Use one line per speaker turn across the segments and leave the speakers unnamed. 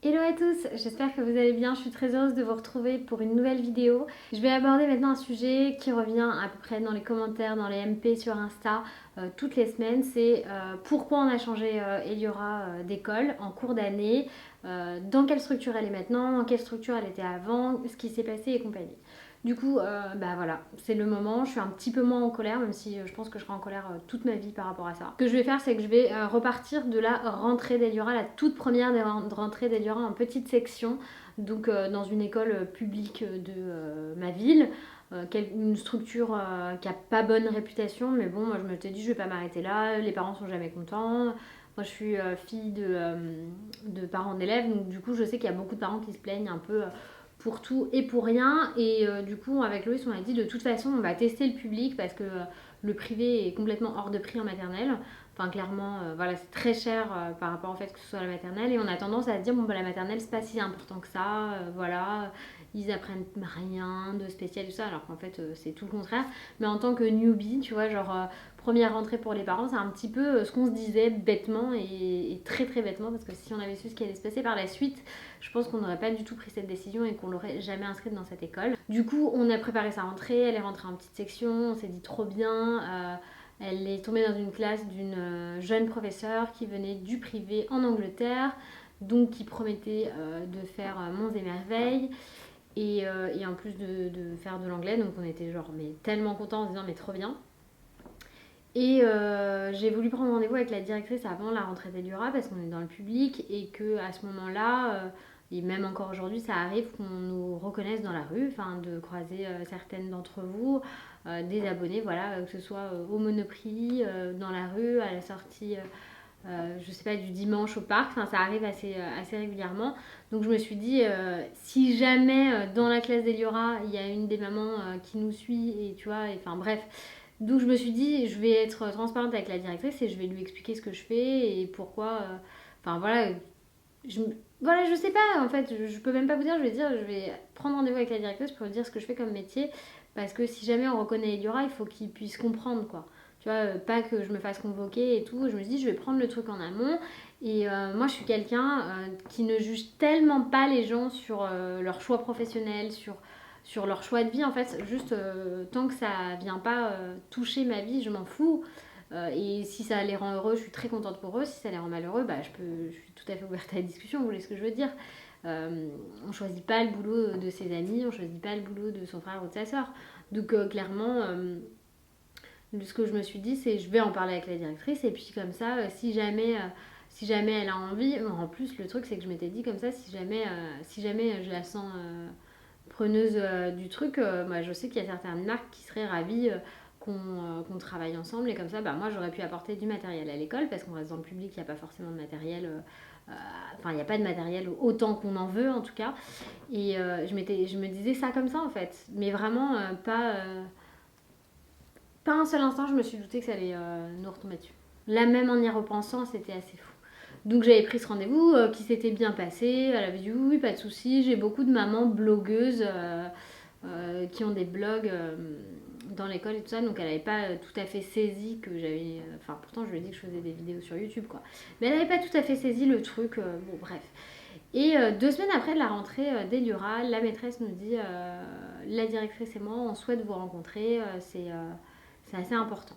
Hello à tous, j'espère que vous allez bien, je suis très heureuse de vous retrouver pour une nouvelle vidéo. Je vais aborder maintenant un sujet qui revient à peu près dans les commentaires, dans les MP sur Insta, toutes les semaines, c'est pourquoi on a changé Eliora d'école en cours d'année, dans quelle structure elle est maintenant, en quelle structure elle était avant, ce qui s'est passé et compagnie. Du coup, bah voilà, c'est le moment. Je suis un petit peu moins en colère, même si je pense que je serai en colère toute ma vie par rapport à ça. Ce que je vais faire, c'est que je vais repartir de la rentrée d'Eliora, la toute première des rentrées d'Eliora en petite section, donc dans une école publique de ma ville. Une structure qui a pas bonne réputation, mais bon, moi je me suis dit, je vais pas m'arrêter là, les parents sont jamais contents. Moi je suis fille de parents d'élèves, donc du coup je sais qu'il y a beaucoup de parents qui se plaignent un peu pour tout et pour rien. Et du coup, avec Loïs, on a dit de toute façon, on va tester le public parce que le privé est complètement hors de prix en maternelle. Enfin, clairement, voilà, c'est très cher par rapport au fait que ce soit la maternelle. Et on a tendance à se dire, bon, bah, la maternelle, c'est pas si important que ça. Voilà, ils apprennent rien de spécial, tout ça. Alors qu'en fait, c'est tout le contraire. Mais en tant que newbie, tu vois, genre, première rentrée pour les parents, c'est un petit peu ce qu'on se disait bêtement et très très bêtement. Parce que si on avait su ce qui allait se passer par la suite, je pense qu'on n'aurait pas du tout pris cette décision et qu'on l'aurait jamais inscrite dans cette école. Du coup, on a préparé sa rentrée, elle est rentrée en petite section, on s'est dit trop bien. Elle est tombée dans une classe d'une jeune professeure qui venait du privé en Angleterre, donc qui promettait de faire monts et merveilles. Et en plus de faire de l'anglais, donc on était genre mais tellement contents en se disant mais trop bien. Et j'ai voulu prendre rendez-vous avec la directrice avant la rentrée d'Eliora parce qu'on est dans le public et que à ce moment-là, et même encore aujourd'hui, ça arrive qu'on nous reconnaisse dans la rue, enfin de croiser certaines d'entre vous, des abonnés, voilà, que ce soit au Monoprix, dans la rue, à la sortie, je sais pas, du dimanche au parc, enfin ça arrive assez régulièrement. Donc je me suis dit, si jamais dans la classe d'Eliora, il y a une des mamans qui nous suit et tu vois, enfin bref. Donc je me suis dit, je vais être transparente avec la directrice et je vais lui expliquer ce que je fais et pourquoi. Enfin voilà, je, voilà, je sais pas en fait, je peux même pas vous dire, je vais prendre rendez-vous avec la directrice pour lui dire ce que je fais comme métier parce que si jamais on reconnaît Eliora, il faut qu'il puisse comprendre quoi. Tu vois, pas que je me fasse convoquer et tout. Je me dis, je vais prendre le truc en amont. Et moi, je suis quelqu'un qui ne juge tellement pas les gens sur leur choix professionnel, sur leur choix de vie. En fait, juste tant que ça vient pas toucher ma vie, je m'en fous. Et si ça les rend heureux, je suis très contente pour eux. Si ça les rend malheureux, bah, je suis tout à fait ouverte à la discussion, vous voyez ce que je veux dire. On choisit pas le boulot de ses amis, on choisit pas le boulot de son frère ou de sa soeur. Donc clairement, ce que je me suis dit, c'est je vais en parler avec la directrice et puis comme ça, si jamais elle a envie, en plus le truc c'est que je m'étais dit comme ça, si jamais je la sens preneuse du truc, moi je sais qu'il y a certaines marques qui seraient ravies qu'on travaille ensemble et comme ça, bah, moi j'aurais pu apporter du matériel à l'école parce qu'on reste dans le public, il n'y a pas forcément de matériel. Enfin, il n'y a pas de matériel autant qu'on en veut en tout cas. Et je me disais ça comme ça en fait, mais vraiment pas un seul instant, je me suis douté que ça allait nous retomber dessus. Là même en y repensant, c'était assez fou. Donc j'avais pris ce rendez-vous qui s'était bien passé. Elle avait dit oui, oui, pas de souci. J'ai beaucoup de mamans blogueuses qui ont des blogs dans l'école et tout ça. Donc elle n'avait pas tout à fait saisi que j'avais. Enfin, pourtant, je lui ai dit que je faisais des vidéos sur YouTube, quoi. Mais elle n'avait pas tout à fait saisi le truc. Bon, bref. Et 2 semaines après de la rentrée d'Eliora, la maîtresse nous dit la directrice et moi, on souhaite vous rencontrer. C'est assez important.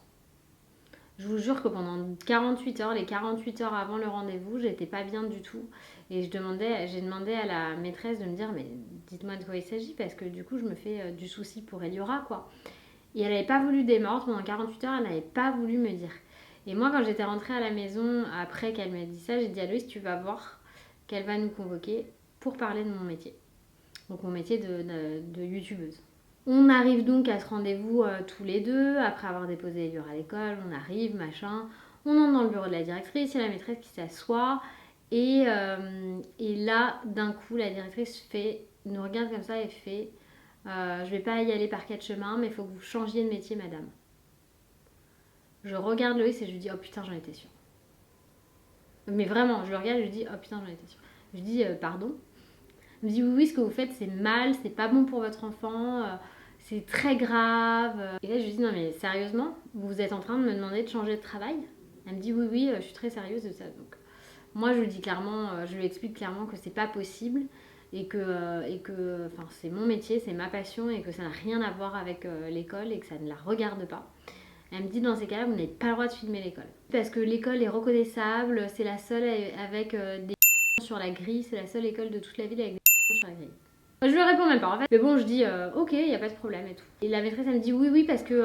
Je vous jure que pendant 48 heures, les 48 heures avant le rendez-vous, j'étais pas bien du tout. Et j'ai demandé à la maîtresse de me dire, mais dites-moi de quoi il s'agit, parce que du coup, je me fais du souci pour Eliora, quoi. Et elle n'avait pas voulu démordre, pendant 48 heures, elle n'avait pas voulu me dire. Et moi, quand j'étais rentrée à la maison, après qu'elle m'ait dit ça, j'ai dit à Louise, tu vas voir qu'elle va nous convoquer pour parler de mon métier. Donc mon métier de youtubeuse. On arrive donc à ce rendez-vous tous les deux, après avoir déposé les livres à l'école, on arrive, machin. On entre dans le bureau de la directrice, il y a la maîtresse qui s'assoit. Et là, d'un coup, la directrice nous regarde comme ça et fait je vais pas y aller par 4 chemins, mais il faut que vous changiez de métier, madame. Je regarde Loïs et je lui dis oh putain, j'en étais sûre. Mais vraiment, je le regarde et je lui dis oh putain, j'en étais sûre. Je lui dis pardon. Elle me dit oui, oui, ce que vous faites c'est mal, c'est pas bon pour votre enfant, c'est très grave. Et là je lui dis non mais sérieusement, vous êtes en train de me demander de changer de travail? Elle me dit oui, oui, je suis très sérieuse de ça. Donc Moi je lui dis clairement, je lui explique clairement que c'est pas possible et que enfin, c'est mon métier, c'est ma passion et que ça n'a rien à voir avec l'école et que ça ne la regarde pas. Elle me dit dans ces cas-là, vous n'avez pas le droit de filmer l'école. Parce que l'école est reconnaissable, c'est la seule avec des sur la grille, c'est la seule école de toute la ville avec des sur la grille. Je lui réponds même pas en fait. Mais bon, je dis ok, il n'y a pas de problème et tout. Et la maîtresse elle me dit oui parce que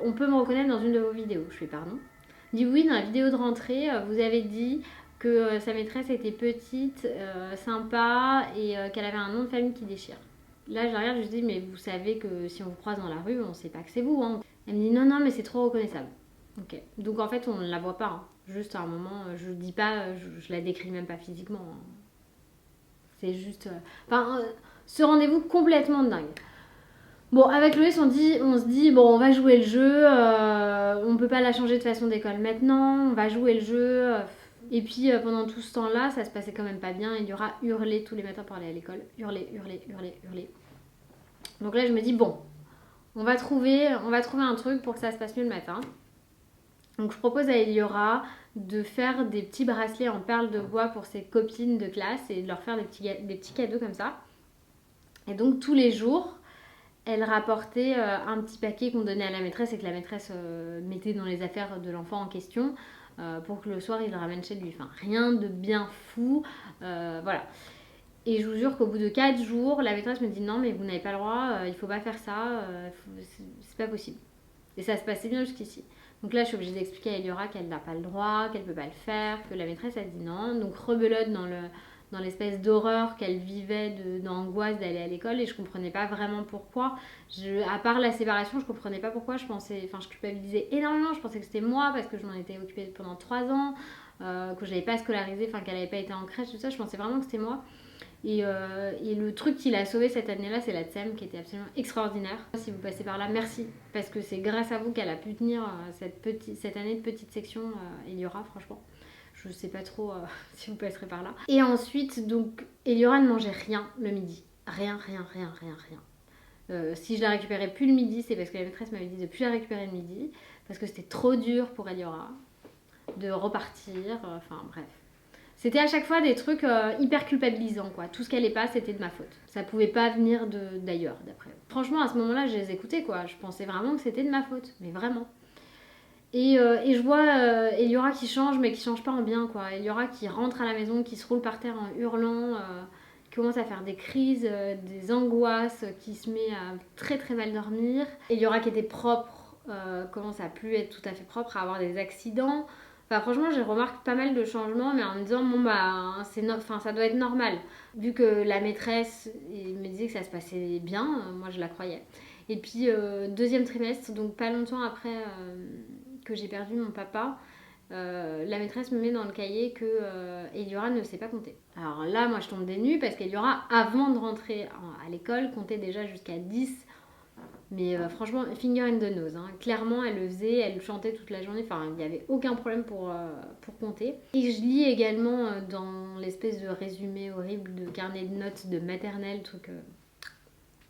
on peut me reconnaître dans une de vos vidéos. Je fais pardon. Elle dit oui, dans la vidéo de rentrée, vous avez dit que sa maîtresse était petite, sympa et qu'elle avait un nom de famille qui déchire. Là, je la regarde, je lui dis mais vous savez que si on vous croise dans la rue, on sait pas que c'est vous. Hein. Elle me dit non mais c'est trop reconnaissable. Ok. Donc en fait, on ne la voit pas. Hein. Juste à un moment, je dis pas, je la décris même pas physiquement. Hein. C'est juste. Ce rendez-vous complètement dingue. Bon, avec Loïs, on se dit, bon, on va jouer le jeu, on peut pas la changer de façon d'école maintenant, on va jouer le jeu. Et puis, pendant tout ce temps-là, ça se passait quand même pas bien. Il y aura hurler tous les matins pour aller à l'école. Hurler. Donc là, je me dis, bon, on va trouver un truc pour que ça se passe mieux le matin. Donc, je propose à Eliora de faire des petits bracelets en perles de bois pour ses copines de classe et de leur faire des petits cadeaux comme ça. Et donc tous les jours, elle rapportait un petit paquet qu'on donnait à la maîtresse et que la maîtresse mettait dans les affaires de l'enfant en question pour que le soir il le ramène chez lui. Enfin, rien de bien fou, voilà. Et je vous jure qu'au bout de 4 jours, la maîtresse me dit non mais vous n'avez pas le droit, il faut pas faire ça, c'est pas possible. Et ça se passait bien jusqu'ici. Donc là, je suis obligée d'expliquer à Eliora qu'elle n'a pas le droit, qu'elle peut pas le faire, que la maîtresse a dit non. Donc rebelote dans l'espèce d'horreur qu'elle vivait, d'angoisse d'aller à l'école et je comprenais pas vraiment pourquoi. À part la séparation, je comprenais pas pourquoi. Je culpabilisais énormément. Je pensais que c'était moi parce que je m'en étais occupée pendant 3 ans, que je l'avais pas scolarisée, enfin qu'elle avait pas été en crèche, tout ça. Je pensais vraiment que c'était moi. Et le truc qui l'a sauvée cette année-là, c'est la TSEM qui était absolument extraordinaire. Si vous passez par là, merci. Parce que c'est grâce à vous qu'elle a pu tenir cette année de petite section Eliora, franchement. Je sais pas trop si vous passerez par là. Et ensuite, donc, Eliora ne mangeait rien le midi. Rien. Si je la récupérais plus le midi, c'est parce que la maîtresse m'avait dit de plus la récupérer le midi. Parce que c'était trop dur pour Eliora de repartir. Enfin, bref. C'était à chaque fois des trucs hyper culpabilisants, quoi. Tout ce qu'elle est pas, c'était de ma faute. Ça pouvait pas venir d'ailleurs, d'après eux. Franchement, à ce moment-là, je les écoutais, quoi. Je pensais vraiment que c'était de ma faute, mais vraiment. Et je vois Eliora qui change, mais qui change pas en bien, quoi. Eliora qui rentre à la maison, qui se roule par terre en hurlant, qui commence à faire des crises, des angoisses, qui se met à très très mal dormir. Eliora qui était propre, commence à plus être tout à fait propre, à avoir des accidents. Enfin, franchement, j'ai remarqué pas mal de changements, mais en me disant, bon, bah, ça doit être normal. Vu que la maîtresse me disait que ça se passait bien, moi je la croyais. Et puis, deuxième trimestre, donc pas longtemps après que j'ai perdu mon papa, la maîtresse me met dans le cahier que Eliora ne sait pas compter. Alors là, moi je tombe des nues parce qu'Eliora, avant de rentrer à l'école, comptait déjà jusqu'à 10. Mais franchement, finger in the nose. Hein. Clairement, elle le faisait, elle chantait toute la journée. Enfin, il n'y avait aucun problème pour compter. Et je lis également dans l'espèce de résumé horrible de carnet de notes de maternelle, truc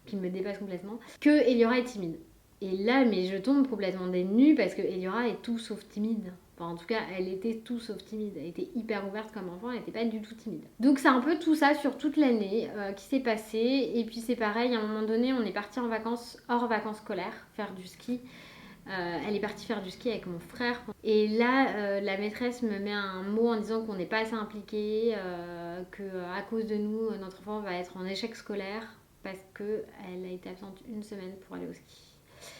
qui me dépasse complètement, que Eliora est timide. Et là, mais je tombe complètement des nues parce que Eliora est tout sauf timide. Enfin, en tout cas, elle était tout sauf timide. Elle était hyper ouverte comme enfant, elle n'était pas du tout timide. Donc c'est un peu tout ça sur toute l'année qui s'est passé. Et puis c'est pareil, à un moment donné, on est parti en vacances, hors vacances scolaires, faire du ski. Elle est partie faire du ski avec mon frère. Et là, la maîtresse me met un mot en disant qu'on n'est pas assez impliqué, qu'à cause de nous, notre enfant va être en échec scolaire parce qu'elle a été absente une semaine pour aller au ski.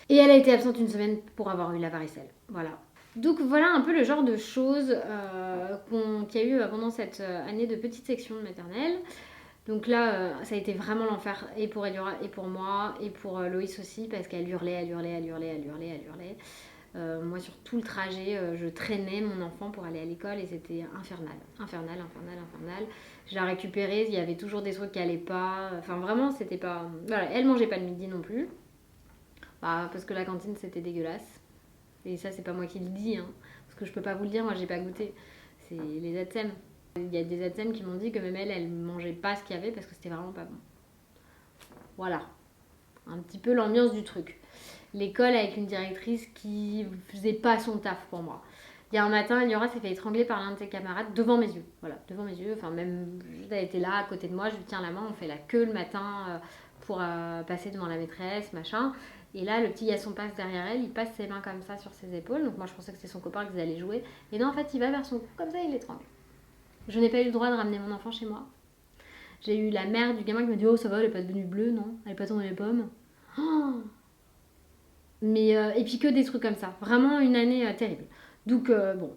Et elle a été absente une semaine pour avoir eu la varicelle. Voilà. Donc voilà un peu le genre de choses qu'il y a eu pendant cette année de petite section de maternelle. Donc là, ça a été vraiment l'enfer et pour Eliora et pour moi et pour Loïs aussi parce qu'elle hurlait. Moi sur tout le trajet, je traînais mon enfant pour aller à l'école et c'était infernal. Je la récupérais, il y avait toujours des trucs qui allaient pas. Enfin vraiment, c'était pas... Voilà, elle mangeait pas le midi non plus. Bah, parce que la cantine c'était dégueulasse. Et ça c'est pas moi qui le dis, hein, parce que je peux pas vous le dire, moi j'ai pas goûté. C'est les ATSEM. Il y a des ATSEM qui m'ont dit que même elle mangeait pas ce qu'il y avait parce que c'était vraiment pas bon. Voilà, un petit peu l'ambiance du truc. L'école avec une directrice qui faisait pas son taf pour moi. Il y a un matin, Eliora s'est fait étrangler par l'un de ses camarades devant mes yeux. Voilà, devant mes yeux. Enfin, même, elle était là à côté de moi, je lui tiens la main, on fait la queue le matin pour passer devant la maîtresse, machin. Et là, le petit garçon passe derrière elle, il passe ses mains comme ça sur ses épaules. Donc moi, je pensais que c'était son copain qu'ils allaient jouer. Et non, en fait, il va vers son cou comme ça, il l'étrangle. Je n'ai pas eu le droit de ramener mon enfant chez moi. J'ai eu la mère du gamin qui m'a dit oh ça va, elle est pas devenue bleue, non, elle est pas tombée les pommes. Oh, mais et puis que des trucs comme ça, vraiment une année terrible. Donc bon,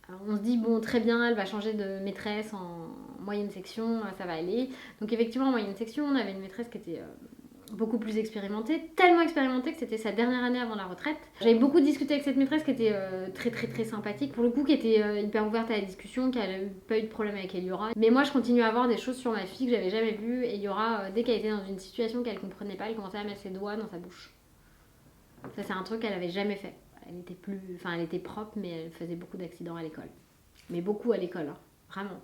alors, on se dit bon très bien, elle va changer de maîtresse en moyenne section, ça va aller. Donc effectivement en moyenne section, on avait une maîtresse qui était beaucoup plus expérimentée, tellement expérimentée que c'était sa dernière année avant la retraite. J'avais beaucoup discuté avec cette maîtresse qui était très très très sympathique, pour le coup qui était hyper ouverte à la discussion, qui n'avait pas eu de problème avec Eliora. Mais moi je continue à avoir des choses sur ma fille que j'avais jamais vues. Eliora, dès qu'elle était dans une situation qu'elle comprenait pas, elle commençait à mettre ses doigts dans sa bouche. Ça c'est un truc qu'elle avait jamais fait. Elle était propre mais elle faisait beaucoup d'accidents à l'école. Mais beaucoup à l'école, hein. Vraiment.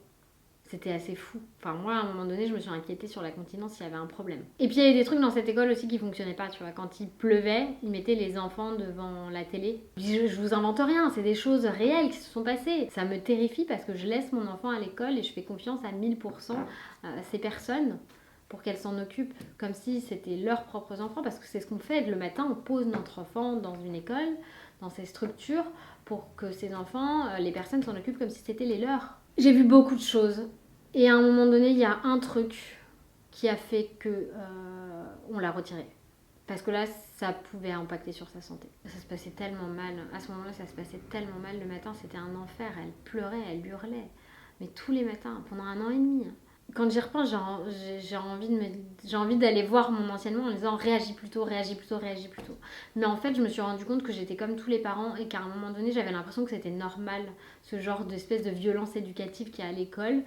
C'était assez fou. Enfin, moi, à un moment donné, je me suis inquiétée sur la continence s'il y avait un problème. Et puis, il y avait des trucs dans cette école aussi qui fonctionnaient pas, tu vois. Quand il pleuvait, ils mettaient les enfants devant la télé. Je vous invente rien, c'est des choses réelles qui se sont passées. Ça me terrifie parce que je laisse mon enfant à l'école et je fais confiance à 1000% à ces personnes pour qu'elles s'en occupent comme si c'était leurs propres enfants, parce que c'est ce qu'on fait. Le matin, on pose notre enfant dans une école, dans ces structures, pour que ces enfants, les personnes s'en occupent comme si c'était les leurs. J'ai vu beaucoup de choses. Et à un moment donné, il y a un truc qui a fait que on l'a retiré. Parce que là, ça pouvait impacter sur sa santé. Ça se passait tellement mal. À ce moment-là, ça se passait tellement mal. Le matin, c'était un enfer. Elle pleurait, elle hurlait. Mais tous les matins, pendant 1 an et demi. Quand j'y repense, j'ai envie d'aller voir mon ancienne moi en disant réagis plus tôt, réagis plus tôt, réagis plus tôt. Mais en fait, je me suis rendu compte que j'étais comme tous les parents et qu'à un moment donné, j'avais l'impression que c'était normal, ce genre d'espèce de violence éducative qu'il y a à l'école.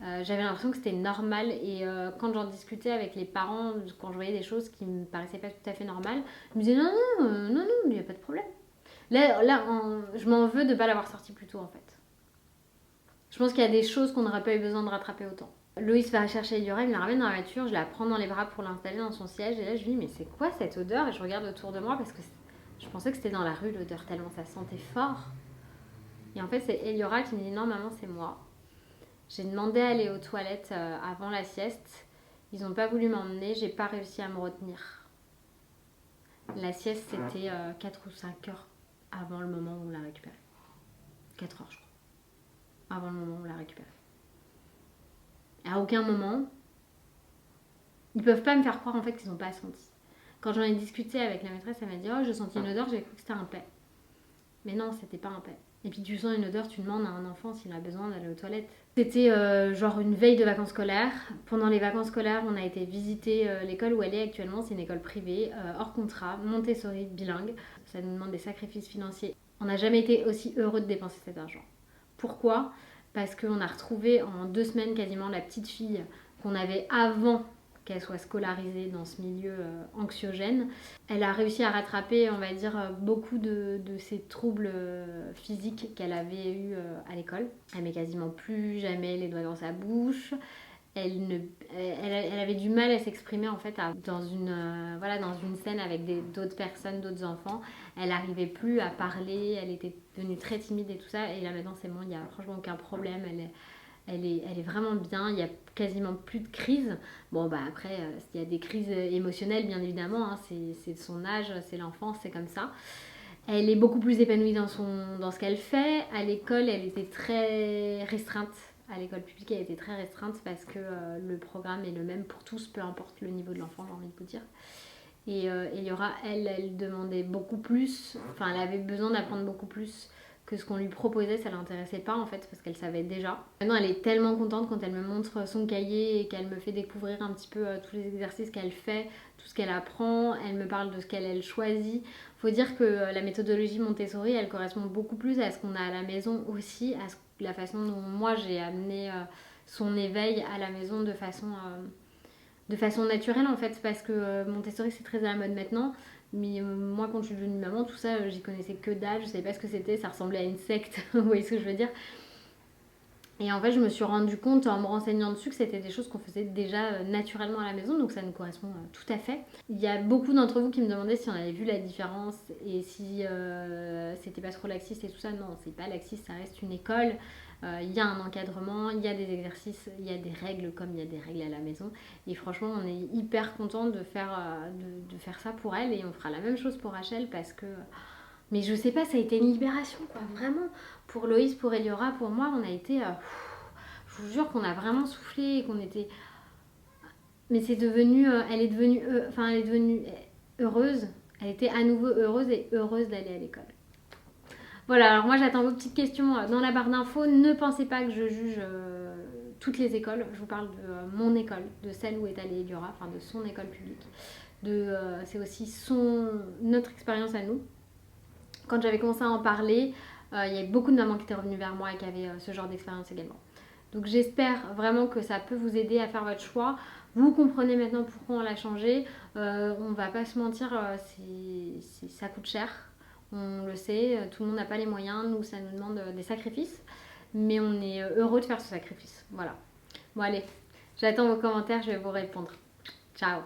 J'avais l'impression que c'était normal et quand j'en discutais avec les parents, quand je voyais des choses qui me paraissaient pas tout à fait normales, je me disais non, il n'y a pas de problème. Je m'en veux de ne pas l'avoir sorti plus tôt en fait. Je pense qu'il y a des choses qu'on n'aurait pas eu besoin de rattraper autant. Loïs va chercher Eliora, il me la ramène dans la voiture, je la prends dans les bras pour l'installer dans son siège et là je lui dis mais c'est quoi cette odeur? Et je regarde autour de moi parce que je pensais que c'était dans la rue l'odeur tellement ça sentait fort. Et en fait c'est Eliora qui me dit non maman c'est moi. J'ai demandé à aller aux toilettes avant la sieste, ils n'ont pas voulu m'emmener, j'ai pas réussi à me retenir. La sieste c'était 4 ou 5 heures avant le moment où on l'a récupérée. 4 heures je crois, avant le moment où on l'a récupérée. À aucun moment, ils peuvent pas me faire croire en fait qu'ils n'ont pas senti. Quand j'en ai discuté avec la maîtresse, elle m'a dit oh j'ai senti une odeur, j'ai cru que c'était un paix. Mais non, c'était pas un paix. Et puis tu sens une odeur, tu demandes à un enfant s'il a besoin d'aller aux toilettes. C'était genre une veille de vacances scolaires. Pendant les vacances scolaires, on a été visiter l'école où elle est actuellement. C'est une école privée, hors contrat, Montessori, bilingue. Ça nous demande des sacrifices financiers. On n'a jamais été aussi heureux de dépenser cet argent. Pourquoi ? Parce qu'on a retrouvé en 2 semaines quasiment la petite fille qu'on avait avant qu'elle soit scolarisée dans ce milieu anxiogène. Elle a réussi à rattraper, on va dire, beaucoup de ses troubles physiques qu'elle avait eu à l'école. Elle met quasiment plus jamais les doigts dans sa bouche. Elle avait du mal à s'exprimer en fait dans une scène avec d'autres personnes, d'autres enfants. Elle n'arrivait plus à parler, elle était devenue très timide et tout ça. Et là maintenant c'est bon, il n'y a franchement aucun problème. Elle est vraiment bien, il n'y a quasiment plus de crise. Bon bah après, il y a des crises émotionnelles bien évidemment, hein, c'est de son âge, c'est l'enfance, c'est comme ça. Elle est beaucoup plus épanouie dans ce qu'elle fait. À l'école, elle était très restreinte. À l'école publique, elle était très restreinte parce que le programme est le même pour tous, peu importe le niveau de l'enfant, j'ai envie de vous dire. Et Eliora, elle demandait beaucoup plus, enfin elle avait besoin d'apprendre beaucoup plus que ce qu'on lui proposait, ça l'intéressait pas en fait parce qu'elle savait déjà. Maintenant elle est tellement contente quand elle me montre son cahier et qu'elle me fait découvrir un petit peu tous les exercices qu'elle fait, tout ce qu'elle apprend, elle me parle de ce qu'elle choisit. Faut dire que la méthodologie Montessori elle correspond beaucoup plus à ce qu'on a à la maison aussi, à la façon dont moi j'ai amené son éveil à la maison de façon naturelle en fait, parce que Montessori c'est très à la mode maintenant. Mais moi quand je suis devenue maman, tout ça j'y connaissais que dalle, je savais pas ce que c'était, ça ressemblait à une secte, vous voyez ce que je veux dire. Et en fait, je me suis rendu compte en me renseignant dessus que c'était des choses qu'on faisait déjà naturellement à la maison, donc ça nous correspond tout à fait. Il y a beaucoup d'entre vous qui me demandaient si on avait vu la différence et si c'était pas trop laxiste et tout ça. Non, c'est pas laxiste, ça reste une école. Il y a un encadrement, il y a des exercices, il y a des règles comme il y a des règles à la maison. Et franchement, on est hyper content de faire ça pour elle et on fera la même chose pour Rachel parce que... Mais je sais pas, ça a été une libération quoi, vraiment. Pour Loïs, pour Eliora, pour moi, on a été... je vous jure qu'on a vraiment soufflé et qu'on était... Mais c'est devenu... elle est devenue heureuse. Elle était à nouveau heureuse et heureuse d'aller à l'école. Voilà, alors moi j'attends vos petites questions dans la barre d'infos. Ne pensez pas que je juge toutes les écoles. Je vous parle de mon école, de celle où est allée Eliora, enfin de son école publique. C'est aussi notre expérience à nous. Quand j'avais commencé à en parler, il y avait beaucoup de mamans qui étaient revenues vers moi et qui avaient ce genre d'expérience également. Donc j'espère vraiment que ça peut vous aider à faire votre choix. Vous comprenez maintenant pourquoi on l'a changé. On va pas se mentir, ça coûte cher. On le sait, tout le monde n'a pas les moyens. Nous, ça nous demande des sacrifices. Mais on est heureux de faire ce sacrifice. Voilà. Bon allez, j'attends vos commentaires, je vais vous répondre. Ciao.